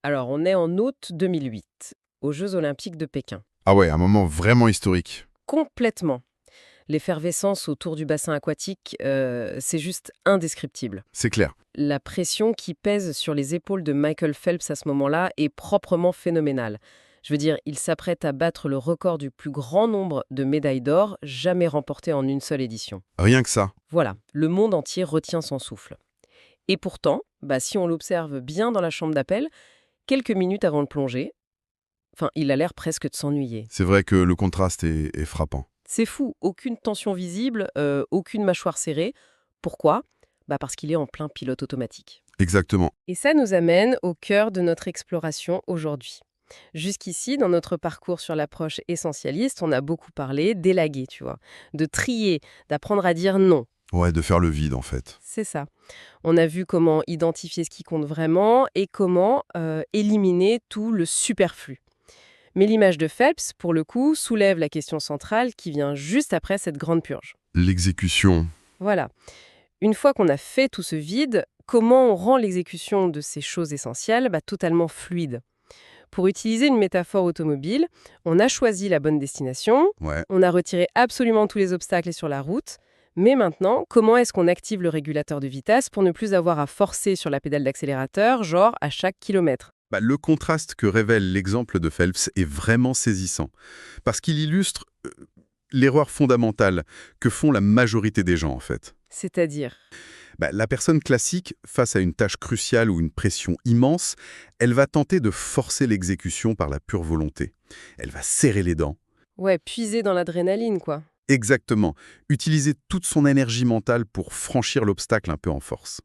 Alors, on est en août 2008, aux Jeux Olympiques de Pékin. Ah ouais, un moment vraiment historique. Complètement. L'effervescence autour du bassin aquatique, c'est juste indescriptible. C'est clair. La pression qui pèse sur les épaules de Michael Phelps à ce moment-là est proprement phénoménale. Je veux dire, il s'apprête à battre le record du plus grand nombre de médailles d'or jamais remportées en une seule édition. Rien que ça. Voilà, le monde entier retient son souffle. Et pourtant, si on l'observe bien dans la chambre d'appel, quelques minutes avant de plonger, il a l'air presque de s'ennuyer. C'est vrai que le contraste est frappant. C'est fou, aucune tension visible, aucune mâchoire serrée. Pourquoi? Parce qu'il est en plein pilote automatique. Exactement. Et ça nous amène au cœur de notre exploration aujourd'hui. Jusqu'ici, dans notre parcours sur l'approche essentialiste, on a beaucoup parlé d'élaguer, tu vois, de trier, d'apprendre à dire non. Ouais, de faire le vide en fait. C'est ça. On a vu comment identifier ce qui compte vraiment et comment éliminer tout le superflu. Mais l'image de Phelps, pour le coup, soulève la question centrale qui vient juste après cette grande purge. L'exécution. Voilà. Une fois qu'on a fait tout ce vide, comment on rend l'exécution de ces choses essentielles totalement fluide? Pour utiliser une métaphore automobile, on a choisi la bonne destination, Ouais. on a retiré absolument tous les obstacles sur la route, mais maintenant, comment est-ce qu'on active le régulateur de vitesse pour ne plus avoir à forcer sur la pédale d'accélérateur, genre à chaque kilomètre? Le contraste que révèle l'exemple de Phelps est vraiment saisissant, parce qu'il illustre l'erreur fondamentale que font la majorité des gens en fait. C'est-à-dire? La personne classique, face à une tâche cruciale ou une pression immense, elle va tenter de forcer l'exécution par la pure volonté. Elle va serrer les dents. Ouais, puiser dans l'adrénaline, quoi. Exactement. Utiliser toute son énergie mentale pour franchir l'obstacle un peu en force.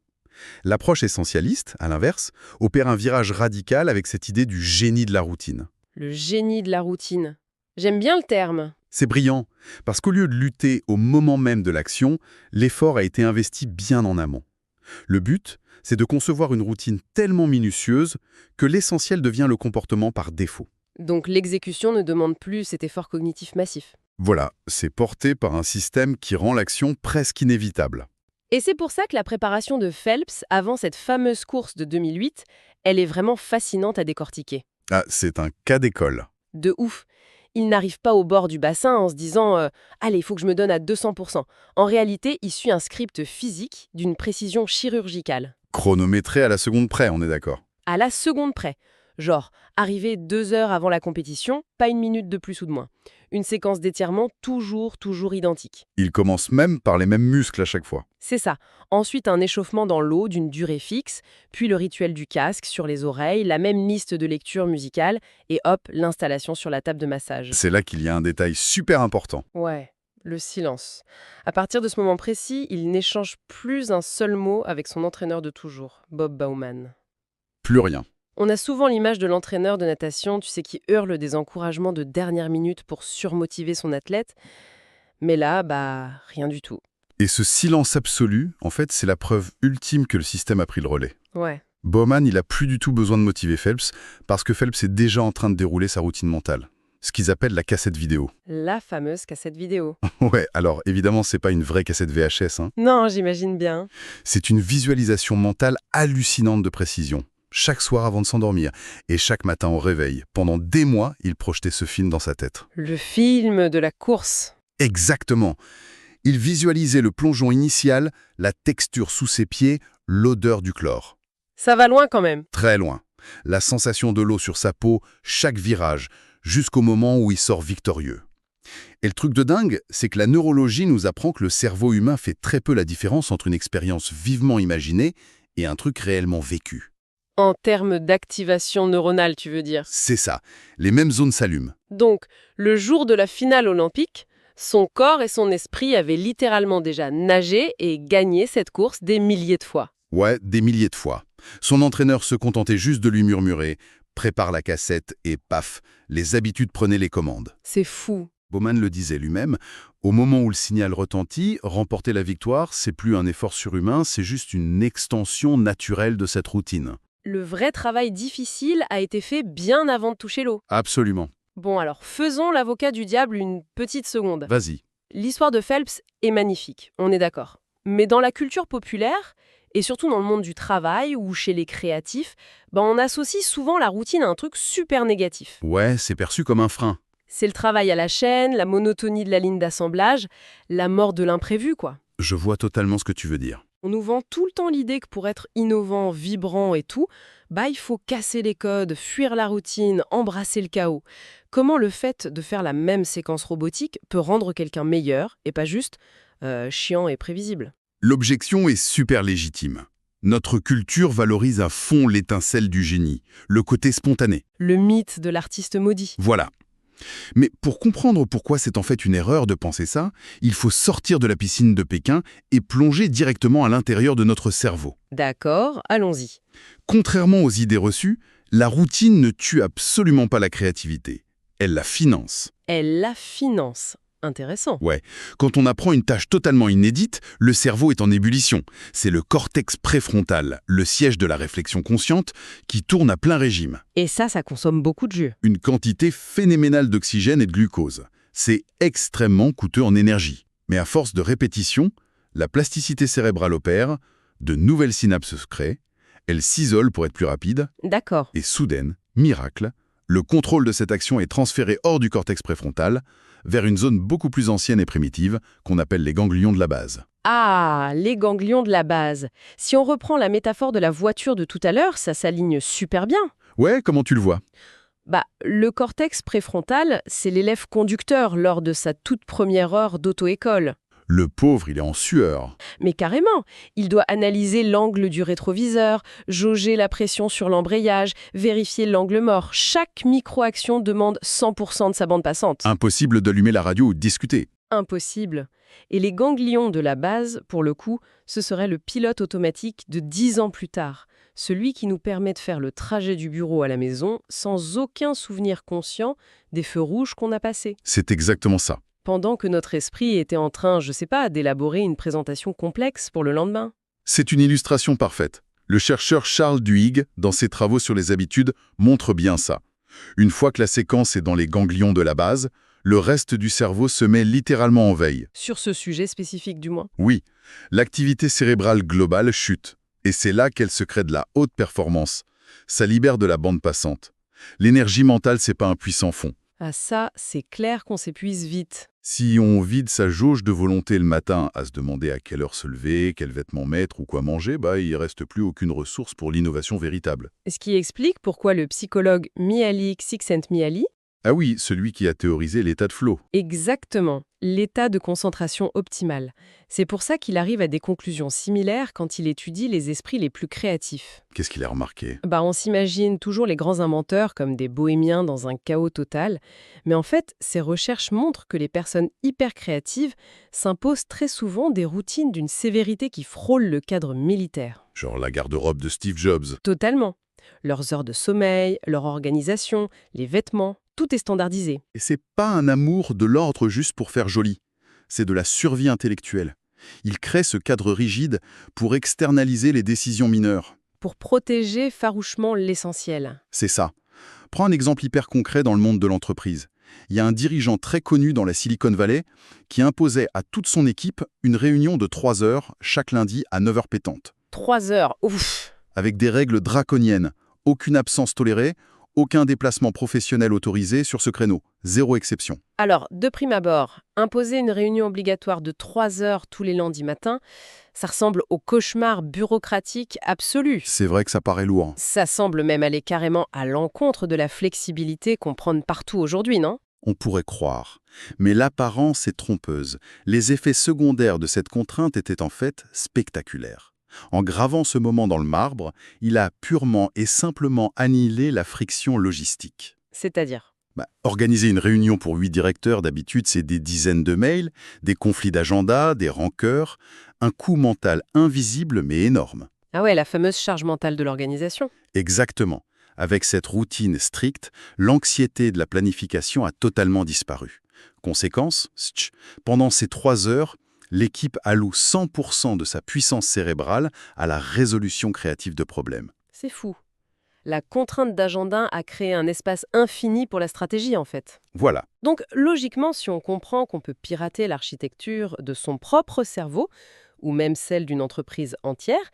L'approche essentialiste, à l'inverse, opère un virage radical avec cette idée du génie de la routine. Le génie de la routine. J'aime bien le terme. C'est brillant, parce qu'au lieu de lutter au moment même de l'action, l'effort a été investi bien en amont. Le but, c'est de concevoir une routine tellement minutieuse que l'essentiel devient le comportement par défaut. Donc l'exécution ne demande plus cet effort cognitif massif. Voilà, c'est porté par un système qui rend l'action presque inévitable. Et c'est pour ça que la préparation de Phelps, avant cette fameuse course de 2008, elle est vraiment fascinante à décortiquer. Ah, c'est un cas d'école. De ouf. Il n'arrive pas au bord du bassin en se disant Allez, il faut que je me donne à 200%. En réalité, il suit un script physique d'une précision chirurgicale. Chronométré à la seconde près, on est d'accord. À la seconde près. Genre, arriver 2 heures avant la compétition, pas une minute de plus ou de moins. Une séquence d'étirement toujours identique. Il commence même par les mêmes muscles à chaque fois. C'est ça. Ensuite, un échauffement dans l'eau d'une durée fixe, puis le rituel du casque sur les oreilles, la même liste de lecture musicale, et hop, l'installation sur la table de massage. C'est là qu'il y a un détail super important. Ouais, le silence. À partir de ce moment précis, il n'échange plus un seul mot avec son entraîneur de toujours, Bob Baumann. Plus rien. On a souvent l'image de l'entraîneur de natation, tu sais, qui hurle des encouragements de dernière minute pour surmotiver son athlète. Mais là, rien du tout. Et ce silence absolu, en fait, c'est la preuve ultime que le système a pris le relais. Ouais. Bowman, il a plus du tout besoin de motiver Phelps, parce que Phelps est déjà en train de dérouler sa routine mentale. Ce qu'ils appellent la cassette vidéo. La fameuse cassette vidéo. Ouais, alors évidemment, c'est pas une vraie cassette VHS, hein. Non, j'imagine bien. C'est une visualisation mentale hallucinante de précision. Chaque soir avant de s'endormir, et chaque matin au réveil. Pendant des mois, il projetait ce film dans sa tête. Le film de la course. Exactement. Il visualisait le plongeon initial, la texture sous ses pieds, l'odeur du chlore. Ça va loin quand même. Très loin. La sensation de l'eau sur sa peau, chaque virage, jusqu'au moment où il sort victorieux. Et le truc de dingue, c'est que la neurologie nous apprend que le cerveau humain fait très peu la différence entre une expérience vivement imaginée et un truc réellement vécu. En termes d'activation neuronale, tu veux dire. C'est ça. Les mêmes zones s'allument. Donc, le jour de la finale olympique, son corps et son esprit avaient littéralement déjà nagé et gagné cette course des milliers de fois. Ouais, des milliers de fois. Son entraîneur se contentait juste de lui murmurer « Prépare la cassette » et paf, les habitudes prenaient les commandes. C'est fou. Bowman le disait lui-même, au moment où le signal retentit, remporter la victoire, c'est plus un effort surhumain, c'est juste une extension naturelle de cette routine. Le vrai travail difficile a été fait bien avant de toucher l'eau. Absolument. Bon alors, faisons l'avocat du diable une petite seconde. Vas-y. L'histoire de Phelps est magnifique, on est d'accord. Mais dans la culture populaire, Et surtout dans le monde du travail ou chez les créatifs, on associe souvent la routine à un truc super négatif. Ouais, c'est perçu comme un frein. C'est le travail à la chaîne, la monotonie de la ligne d'assemblage, la mort de l'imprévu, quoi. Je vois totalement ce que tu veux dire. On nous vend tout le temps l'idée que pour être innovant, vibrant et tout, il faut casser les codes, fuir la routine, embrasser le chaos. Comment le fait de faire la même séquence robotique peut rendre quelqu'un meilleur et pas juste chiant et prévisible? L'objection est super légitime. Notre culture valorise à fond l'étincelle du génie, le côté spontané. Le mythe de l'artiste maudit. Voilà. Mais pour comprendre pourquoi c'est en fait une erreur de penser ça, il faut sortir de la piscine de Pékin et plonger directement à l'intérieur de notre cerveau. D'accord, allons-y. Contrairement aux idées reçues, la routine ne tue absolument pas la créativité. Elle la finance. Elle la finance. Intéressant. Ouais, quand on apprend une tâche totalement inédite, le cerveau est en ébullition. C'est le cortex préfrontal, le siège de la réflexion consciente, qui tourne à plein régime. Et ça consomme beaucoup de jus. Une quantité phénoménale d'oxygène et de glucose. C'est extrêmement coûteux en énergie. Mais à force de répétition, la plasticité cérébrale opère, de nouvelles synapses se créent, elles s'isolent pour être plus rapides, D'accord. et soudain, miracle, le contrôle de cette action est transféré hors du cortex préfrontal, vers une zone beaucoup plus ancienne et primitive, qu'on appelle les ganglions de la base. Ah, les ganglions de la base. Si on reprend la métaphore de la voiture de tout à l'heure, ça s'aligne super bien. Ouais, comment tu le vois? Le cortex préfrontal, c'est l'élève conducteur lors de sa toute première heure d'auto-école. Le pauvre, il est en sueur. Mais carrément, il doit analyser l'angle du rétroviseur, jauger la pression sur l'embrayage, vérifier l'angle mort. Chaque micro-action demande 100% de sa bande passante. Impossible d'allumer la radio ou de discuter. Impossible. Et les ganglions de la base, pour le coup, ce serait le pilote automatique de 10 ans plus tard. Celui qui nous permet de faire le trajet du bureau à la maison sans aucun souvenir conscient des feux rouges qu'on a passés. C'est exactement ça. Pendant que notre esprit était en train, d'élaborer une présentation complexe pour le lendemain. C'est une illustration parfaite. Le chercheur Charles Duhigg, dans ses travaux sur les habitudes, montre bien ça. Une fois que la séquence est dans les ganglions de la base, le reste du cerveau se met littéralement en veille. Sur ce sujet spécifique du moins. Oui, l'activité cérébrale globale chute. Et c'est là qu'elle se crée de la haute performance. Ça libère de la bande passante. L'énergie mentale, c'est pas un puissant fond. Ah ça, c'est clair qu'on s'épuise vite. Si on vide sa jauge de volonté le matin à se demander à quelle heure se lever, quels vêtements mettre ou quoi manger, il reste plus aucune ressource pour l'innovation véritable. Ce qui explique pourquoi le psychologue Mihaly Csikszentmihalyi. Ah oui, celui qui a théorisé l'état de flow. Exactement, l'état de concentration optimale. C'est pour ça qu'il arrive à des conclusions similaires quand il étudie les esprits les plus créatifs. Qu'est-ce qu'il a remarqué? On s'imagine toujours les grands inventeurs comme des bohémiens dans un chaos total, mais en fait, ces recherches montrent que les personnes hyper créatives s'imposent très souvent des routines d'une sévérité qui frôle le cadre militaire. Genre la garde-robe de Steve Jobs. Totalement. Leurs heures de sommeil, leur organisation, les vêtements, tout est standardisé. Et c'est pas un amour de l'ordre juste pour faire joli. C'est de la survie intellectuelle. Il crée ce cadre rigide pour externaliser les décisions mineures. Pour protéger farouchement l'essentiel. C'est ça. Prends un exemple hyper concret dans le monde de l'entreprise. Il y a un dirigeant très connu dans la Silicon Valley qui imposait à toute son équipe une réunion de 3 heures chaque lundi à 9 heures pétantes. 3 heures, ouf! Avec des règles draconiennes. Aucune absence tolérée, aucun déplacement professionnel autorisé sur ce créneau. 0 exception. Alors, de prime abord, imposer une réunion obligatoire de 3 heures tous les lundis matins, ça ressemble au cauchemar bureaucratique absolu. C'est vrai que ça paraît lourd. Ça semble même aller carrément à l'encontre de la flexibilité qu'on prône partout aujourd'hui, non? On pourrait croire. Mais l'apparence est trompeuse. Les effets secondaires de cette contrainte étaient en fait spectaculaires. En gravant ce moment dans le marbre, il a purement et simplement annihilé la friction logistique. C'est-à-dire? Organiser une réunion pour 8 directeurs, d'habitude, c'est des dizaines de mails, des conflits d'agenda, des rancœurs, un coût mental invisible mais énorme. Ah ouais, la fameuse charge mentale de l'organisation. Exactement. Avec cette routine stricte, l'anxiété de la planification a totalement disparu. Conséquence, pendant ces 3 heures, l'équipe alloue 100% de sa puissance cérébrale à la résolution créative de problèmes. C'est fou. La contrainte d'agenda a créé un espace infini pour la stratégie, en fait. Voilà. Donc, logiquement, si on comprend qu'on peut pirater l'architecture de son propre cerveau, ou même celle d'une entreprise entière,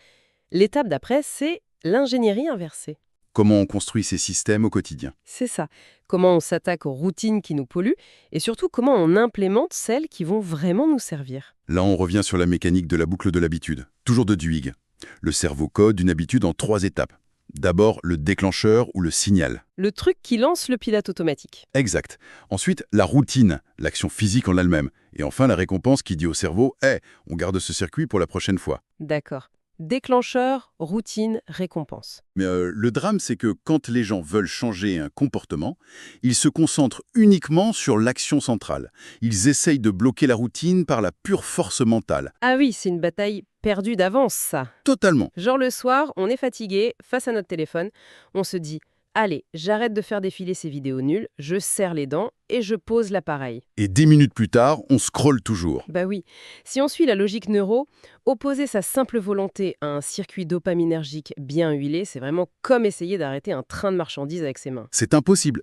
L'étape d'après, c'est l'ingénierie inversée. Comment on construit ces systèmes au quotidien? C'est ça. Comment on s'attaque aux routines qui nous polluent et surtout comment on implémente celles qui vont vraiment nous servir. Là, on revient sur la mécanique de la boucle de l'habitude. Toujours de Duhigg. Le cerveau code une habitude en 3 étapes. D'abord, le déclencheur ou le signal. Le truc qui lance le pilote automatique. Exact. Ensuite, la routine, l'action physique en elle-même. Et enfin, la récompense qui dit au cerveau « Hé, on garde ce circuit pour la prochaine fois ». D'accord. Déclencheur, routine, récompense. Mais le drame, c'est que quand les gens veulent changer un comportement, ils se concentrent uniquement sur l'action centrale. Ils essayent de bloquer la routine par la pure force mentale. Ah oui, c'est une bataille perdue d'avance, ça. Totalement. Genre le soir, on est fatigué, face à notre téléphone, on se dit « Allez, j'arrête de faire défiler ces vidéos nulles, je serre les dents et je pose l'appareil. Et 10 minutes plus tard, on scrolle toujours. » Bah oui, si on suit la logique neuro, opposer sa simple volonté à un circuit dopaminergique bien huilé, c'est vraiment comme essayer d'arrêter un train de marchandises avec ses mains. C'est impossible.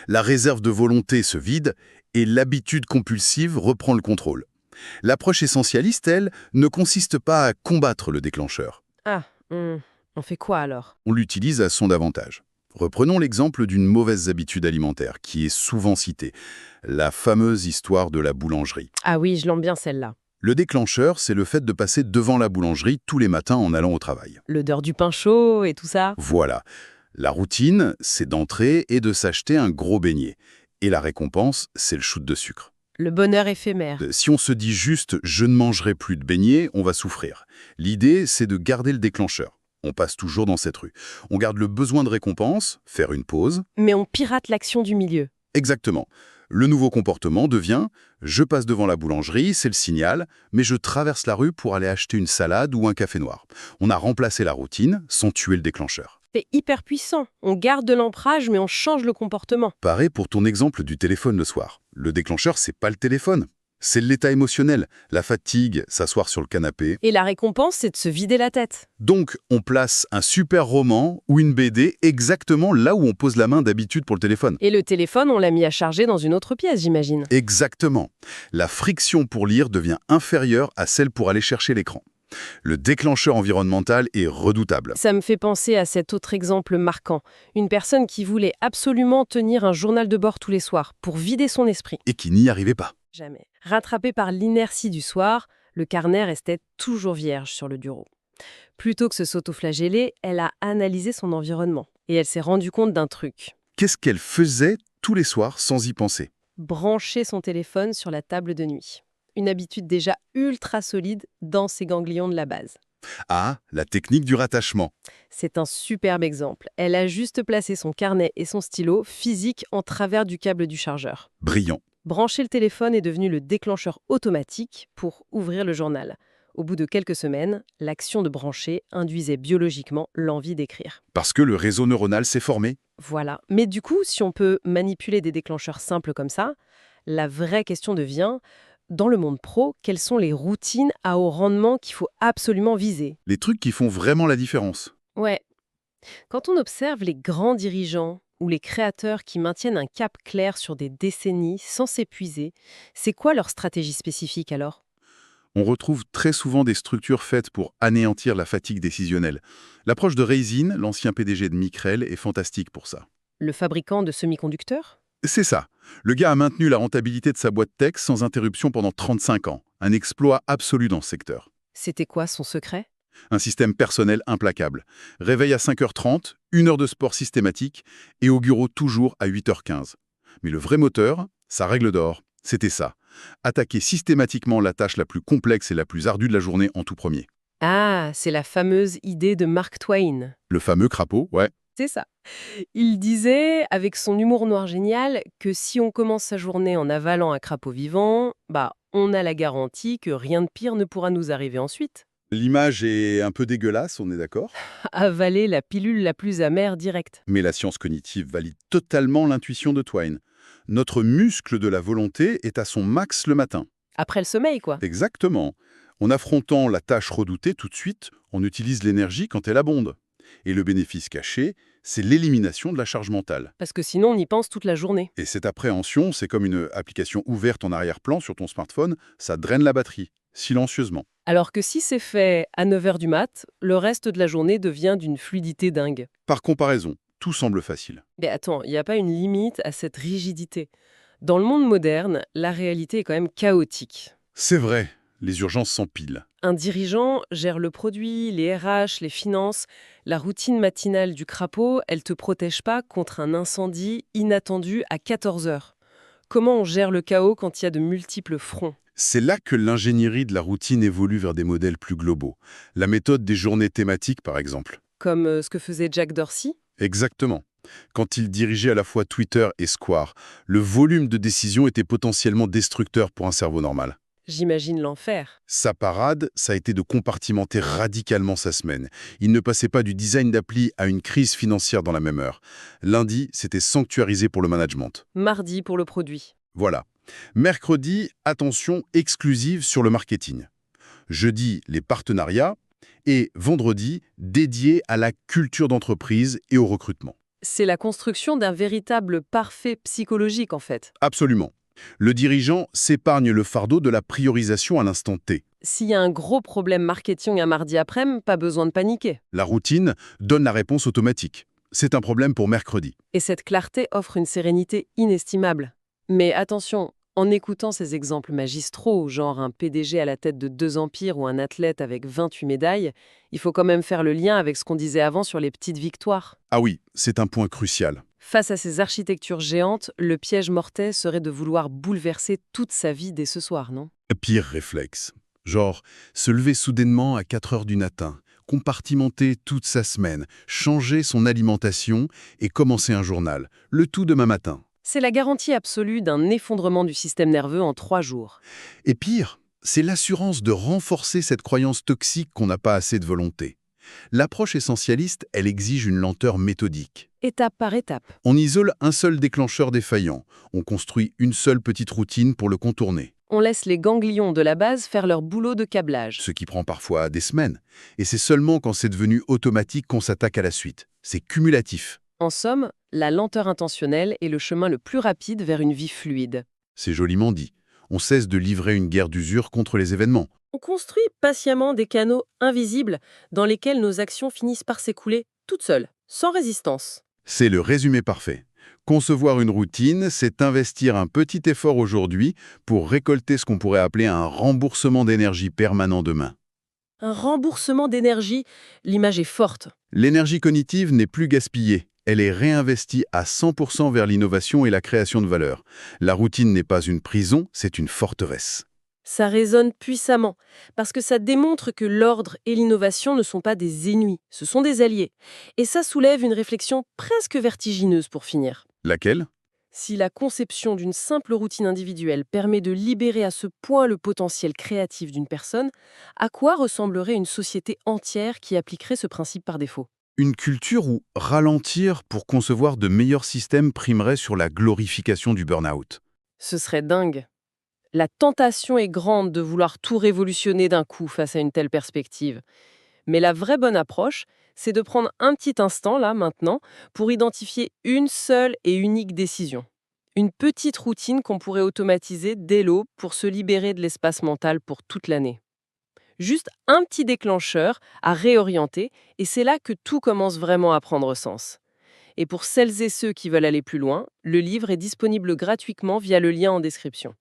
La réserve de volonté se vide et l'habitude compulsive reprend le contrôle. L'approche essentialiste, elle, ne consiste pas à combattre le déclencheur. Ah, on fait quoi alors? On l'utilise à son avantage. Reprenons l'exemple d'une mauvaise habitude alimentaire qui est souvent citée, la fameuse histoire de la boulangerie. Ah oui, je l'aime bien celle-là. Le déclencheur, c'est le fait de passer devant la boulangerie tous les matins en allant au travail. L'odeur du pain chaud et tout ça. Voilà. La routine, c'est d'entrer et de s'acheter un gros beignet. Et la récompense, c'est le shoot de sucre. Le bonheur éphémère. Si on se dit juste « je ne mangerai plus de beignets », on va souffrir. L'idée, c'est de garder le déclencheur. On passe toujours dans cette rue. On garde le besoin de récompense, faire une pause. Mais on pirate l'action du milieu. Exactement. Le nouveau comportement devient « je passe devant la boulangerie, c'est le signal, mais je traverse la rue pour aller acheter une salade ou un café noir ». On a remplacé la routine sans tuer le déclencheur. C'est hyper puissant. On garde de l'ancrage, mais on change le comportement. Pareil pour ton exemple du téléphone le soir. Le déclencheur, c'est pas le téléphone. C'est l'état émotionnel, la fatigue, s'asseoir sur le canapé. Et la récompense, c'est de se vider la tête. Donc, on place un super roman ou une BD exactement là où on pose la main d'habitude pour le téléphone. Et le téléphone, on l'a mis à charger dans une autre pièce, j'imagine. Exactement. La friction pour lire devient inférieure à celle pour aller chercher l'écran. Le déclencheur environnemental est redoutable. Ça me fait penser à cet autre exemple marquant. Une personne qui voulait absolument tenir un journal de bord tous les soirs pour vider son esprit. Et qui n'y arrivait pas. Jamais. Rattrapée par l'inertie du soir, le carnet restait toujours vierge sur le bureau. Plutôt que se s'autoflageller, elle a analysé son environnement. Et elle s'est rendue compte d'un truc. Qu'est-ce qu'elle faisait tous les soirs sans y penser? Brancher son téléphone sur la table de nuit. Une habitude déjà ultra solide dans ses ganglions de la base. Ah, la technique du rattachement. C'est un superbe exemple. Elle a juste placé son carnet et son stylo physique en travers du câble du chargeur. Brillant. Brancher le téléphone est devenu le déclencheur automatique pour ouvrir le journal. Au bout de quelques semaines, l'action de brancher induisait biologiquement l'envie d'écrire. Parce que le réseau neuronal s'est formé. Voilà. Mais du coup, si on peut manipuler des déclencheurs simples comme ça, la vraie question devient, dans le monde pro, quelles sont les routines à haut rendement qu'il faut absolument viser? Les trucs qui font vraiment la différence. Ouais. Quand on observe les grands dirigeants ou les créateurs qui maintiennent un cap clair sur des décennies sans s'épuiser, c'est quoi leur stratégie spécifique alors? On retrouve très souvent des structures faites pour anéantir la fatigue décisionnelle. L'approche de Raisin, l'ancien PDG de Micrel, est fantastique pour ça. Le fabricant de semi-conducteurs? C'est ça. Le gars a maintenu la rentabilité de sa boîte tech sans interruption pendant 35 ans. Un exploit absolu dans ce secteur. C'était quoi son secret? Un système personnel implacable. Réveil à 5h30, 1 heure de sport systématique et au bureau toujours à 8h15. Mais le vrai moteur, sa règle d'or, c'était ça. Attaquer systématiquement la tâche la plus complexe et la plus ardue de la journée en tout premier. Ah, c'est la fameuse idée de Mark Twain. Le fameux crapaud, ouais. C'est ça. Il disait, avec son humour noir génial, que si on commence sa journée en avalant un crapaud vivant, on a la garantie que rien de pire ne pourra nous arriver ensuite. L'image est un peu dégueulasse, on est d'accord. Avaler la pilule la plus amère directe. Mais la science cognitive valide totalement l'intuition de Twain. Notre muscle de la volonté est à son max le matin. Après le sommeil, quoi. Exactement. En affrontant la tâche redoutée tout de suite, on utilise l'énergie quand elle abonde. Et le bénéfice caché, c'est l'élimination de la charge mentale. Parce que sinon, on y pense toute la journée. Et cette appréhension, c'est comme une application ouverte en arrière-plan sur ton smartphone, ça draine la batterie, silencieusement. Alors que si c'est fait à 9 heures du mat, le reste de la journée devient d'une fluidité dingue. Par comparaison, tout semble facile. Mais attends, il n'y a pas une limite à cette rigidité. Dans le monde moderne, la réalité est quand même chaotique. C'est vrai, les urgences s'empilent. Un dirigeant gère le produit, les RH, les finances. La routine matinale du crapaud, elle te protège pas contre un incendie inattendu à 14 heures. Comment on gère le chaos quand il y a de multiples fronts? C'est là que l'ingénierie de la routine évolue vers des modèles plus globaux. La méthode des journées thématiques, par exemple. Comme ce que faisait Jack Dorsey? Exactement. Quand il dirigeait à la fois Twitter et Square, le volume de décisions était potentiellement destructeur pour un cerveau normal. J'imagine l'enfer. Sa parade, ça a été de compartimenter radicalement sa semaine. Il ne passait pas du design d'appli à une crise financière dans la même heure. Lundi, c'était sanctuarisé pour le management. Mardi pour le produit. Voilà. Mercredi, attention exclusive sur le marketing. Jeudi, les partenariats. Et vendredi, dédié à la culture d'entreprise et au recrutement. C'est la construction d'un véritable parfait psychologique en fait. Absolument. Le dirigeant s'épargne le fardeau de la priorisation à l'instant T. S'il y a un gros problème marketing un mardi après-midi, pas besoin de paniquer. La routine donne la réponse automatique. C'est un problème pour mercredi. Et cette clarté offre une sérénité inestimable. Mais attention, en écoutant ces exemples magistraux, genre un PDG à la tête de 2 empires ou un athlète avec 28 médailles, il faut quand même faire le lien avec ce qu'on disait avant sur les petites victoires. Ah oui, c'est un point crucial. Face à ces architectures géantes, le piège mortel serait de vouloir bouleverser toute sa vie dès ce soir, non? Pire réflexe. Genre, se lever soudainement à 4 heures du matin, compartimenter toute sa semaine, changer son alimentation et commencer un journal. Le tout demain matin. C'est la garantie absolue d'un effondrement du système nerveux en 3 jours. Et pire, c'est l'assurance de renforcer cette croyance toxique qu'on n'a pas assez de volonté. L'approche essentialiste, elle exige une lenteur méthodique. Étape par étape. On isole un seul déclencheur défaillant. On construit une seule petite routine pour le contourner. On laisse les ganglions de la base faire leur boulot de câblage. Ce qui prend parfois des semaines. Et c'est seulement quand c'est devenu automatique qu'on s'attaque à la suite. C'est cumulatif. En somme, la lenteur intentionnelle est le chemin le plus rapide vers une vie fluide. C'est joliment dit. On cesse de livrer une guerre d'usure contre les événements. On construit patiemment des canaux invisibles dans lesquels nos actions finissent par s'écouler toutes seules, sans résistance. C'est le résumé parfait. Concevoir une routine, c'est investir un petit effort aujourd'hui pour récolter ce qu'on pourrait appeler un remboursement d'énergie permanent demain. Un remboursement d'énergie, l'image est forte. L'énergie cognitive n'est plus gaspillée. Elle est réinvestie à 100% vers l'innovation et la création de valeur. La routine n'est pas une prison, c'est une forteresse. Ça résonne puissamment, parce que ça démontre que l'ordre et l'innovation ne sont pas des ennemis, ce sont des alliés. Et ça soulève une réflexion presque vertigineuse pour finir. Laquelle? Si la conception d'une simple routine individuelle permet de libérer à ce point le potentiel créatif d'une personne, à quoi ressemblerait une société entière qui appliquerait ce principe par défaut? Une culture où ralentir pour concevoir de meilleurs systèmes primerait sur la glorification du burn-out. Ce serait dingue. La tentation est grande de vouloir tout révolutionner d'un coup face à une telle perspective. Mais la vraie bonne approche, c'est de prendre un petit instant, là, maintenant, pour identifier une seule et unique décision. Une petite routine qu'on pourrait automatiser dès l'aube pour se libérer de l'espace mental pour toute l'année. Juste un petit déclencheur à réorienter, et c'est là que tout commence vraiment à prendre sens. Et pour celles et ceux qui veulent aller plus loin, le livre est disponible gratuitement via le lien en description.